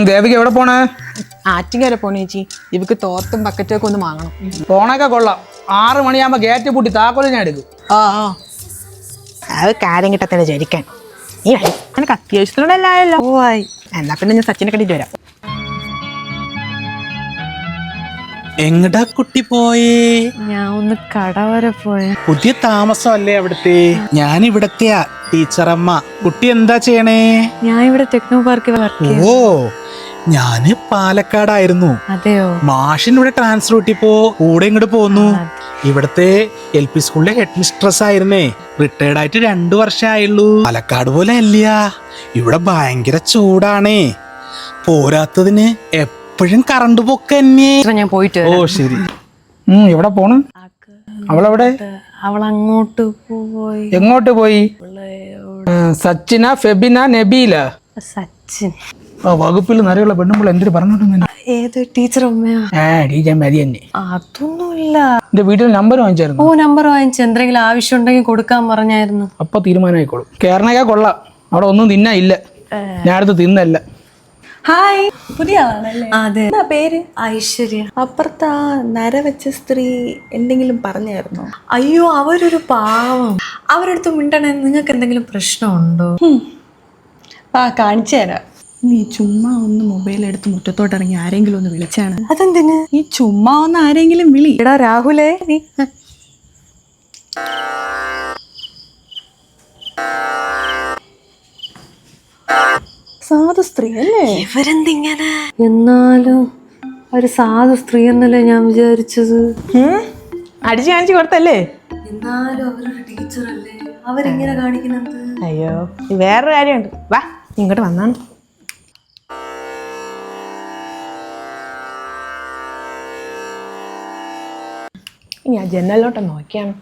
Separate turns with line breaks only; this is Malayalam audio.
ദേവിക്ക് എവിടെ പോണേ?
ആറ്റിങ്ങര പോണ ചേച്ചി, ഇവക്ക് തോർത്തും ബക്കറ്റും ഒക്കെ ഒന്ന് വാങ്ങണം.
പോണൊക്കെ കൊള്ളാം. 6 മണിയാകുമ്പോ ഗേറ്റ് പൂട്ടി താക്കോല് ഞാൻ എടുക്കും.
അത് കാര്യം കിട്ടത്തില്ല ചരിക്കാൻ. നീ എനിക്ക് അത്യാവശ്യത്തിലുള്ളല്ലോ. എന്നാ പിന്നെ ഞാൻ സച്ചിനെ കണ്ടിട്ട് വരാം.
എങ്ങടാ കുട്ടി പോയേ?
ഞാൻ ഒന്ന് കട വരെ പോയ.
പുതിയ താമസമല്ലേ അവിടുത്തെ? ഞാൻ ഇവിടത്തെയാ ടീച്ചറമ്മ. കുട്ടി എന്താ ചെയ്യണേ?
ഞാൻ ഇവിടെ ടെക്നോ പാർക്കിൽ വർക്ക്.
ഓ, ഞാന് പാലക്കാടായിരുന്നു.
അതെയോ?
മാഷിന് ഇവിടെ ട്രാൻസ്ഫർ കിട്ടിയപ്പോ കൂടെ ഇങ്ങോട്ട് പോന്നു. ഇവിടത്തെ LP സ്കൂളിലെ ഹെഡ് മിസ്ട്രസ് ആയിരുന്നേ. റിട്ടയർഡ് ആയിട്ട് 2 വർഷമായുള്ളൂ. പാലക്കാട് പോലെ അല്ല, ഇവിടെ ഭയങ്കര ചൂടാണേ. പോരാത്തതിന് എപ്പോഴും കറണ്ട് പോക്ക് തന്നെ.
ഞാൻ പോയിട്ട്.
ഓ ശരി.
എവിടെ പോണ്? അവളെവിടെ?
അവൾ അങ്ങോട്ട് പോയി.
എങ്ങോട്ട് പോയി? സച്ചിന, ഫെബിന, നബീല.
സച്ചിൻ
വകുപ്പിൽ നിറയുള്ള പെണ്ണുമ്പോൾ എന്തൊരു പറഞ്ഞോട്ടെ.
ഏത് ടീച്ചർ അമ്മയാ?
ടീച്ചർ മതി തന്നെ.
അതൊന്നുമില്ല.
എന്റെ വീട്ടിൽ നമ്പർ വാങ്ങിച്ചായിരുന്നു.
ഓ, നമ്പർ വാങ്ങിച്ചു. എന്തെങ്കിലും ആവശ്യം ഉണ്ടെങ്കിൽ കൊടുക്കാൻ പറഞ്ഞായിരുന്നു.
അപ്പൊ തീരുമാനമായിക്കോളും. കേരളക്കാ കൊള്ളാം. അവിടെ ഒന്നും തിന്നാ ഇല്ല. ഞാൻ അടുത്ത് തിന്നല്ല.
ഹായ്, പുതിയ ആളാണല്ലേ?
അതെ.
എന്താ പേര്?
ഐശ്വര്യ.
അപ്പുറത്ത് ആ നരവച്ച സ്ത്രീ എന്തെങ്കിലും പറഞ്ഞായിരുന്നോ?
അയ്യോ, അവരൊരു പാവം. അവരടുത്ത് മിണ്ടണേ. നിങ്ങൾക്ക് എന്തെങ്കിലും പ്രശ്നമുണ്ടോ?
കാണിച്ചു തരാം. നീ ചുമ്മാ ഒന്ന് മൊബൈൽ എടുത്ത് മുറ്റത്തോട്ട് ഇറങ്ങി ആരെങ്കിലും ഒന്ന് വിളിച്ചാണ്.
അതെന്തിന്?
നീ ചുമ്മാ ഒന്ന് ആരെങ്കിലും വിളി.
എടാ രാഹുലേ, നീ
സാധു സ്ത്രീ അല്ലേ?
ഇവരെന്തിങ്ങനെ? എന്നാലും ഒരു സാധു സ്ത്രീ എന്നല്ലേ ഞാൻ വിചാരിച്ചത്.
അടിച്ചു കാണിച്ചു കൊടുത്തല്ലേ?
എന്നാലും അവരൊരു ടീച്ചറല്ലേ, അവരിങ്ങനെ കാണിക്കുന്നത്.
അയ്യോ, വേറൊരു കാര്യമുണ്ട്. വാ, ഇങ്ങോട്ട് വന്നാണ്. ഞാൻ ജനലിലോട്ട് നോക്കിയാണ്.